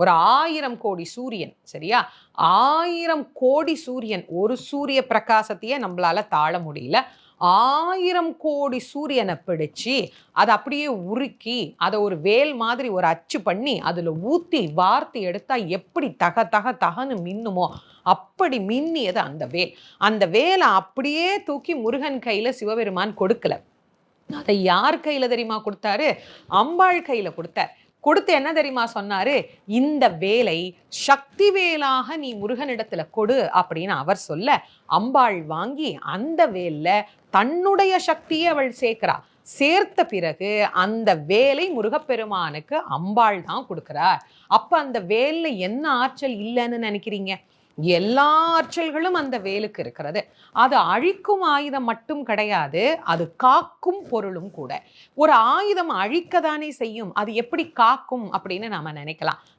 ஒரு 1000 கோடி சூரியன், சரியா? 1000 கோடி சூரியன், ஒரு சூரிய பிரகாசத்தையே நம்மளால தாழ முடியல. 1000 கோடி சூரியனை பிடிச்சு அதை அப்படியே உருக்கி அதை ஒரு வேல் மாதிரி ஒரு அச்சு பண்ணி அதுல ஊத்தி வார்த்து எடுத்தா எப்படி தக தக தகன்னு மின்னுமோ அப்படி மின்னியது அந்த வேல். அந்த வேலை அப்படியே தூக்கி முருகன் கையில சிவபெருமான் கொடுக்கல. அதை யார் கையில தெரியுமா கொடுத்தாரு? அம்பாள் கையில கொடுத்தார். கொடுத்து என்ன தெரியுமா சொன்னாரு? இந்த வேலை சக்தி வேலாக நீ முருகனிடத்துல கொடு அப்படின்னு அவர் சொல்ல, அம்பாள் வாங்கி அந்த வேல்ல தன்னுடைய சக்தியை அவள் சேர்க்கிறா. சேர்த்த பிறகு அந்த வேலை முருகப்பெருமானுக்கு அம்பாள் தான் கொடுக்கிறார். அப்ப அந்த வேல்ல என்ன ஆற்றல் இல்லைன்னு நினைக்கிறீங்க? எல்லா ஆற்றல்களும் அந்த வேலுக்கு இருக்கிறது. அது அழிக்கும் ஆயுதம் மட்டும் கிடையாது, அது காக்கும் பொருளும் கூட. ஒரு ஆயுதம் அழிக்கத்தானே செய்யும், அது எப்படி காக்கும் அப்படின்னு நாம நினைக்கலாம்.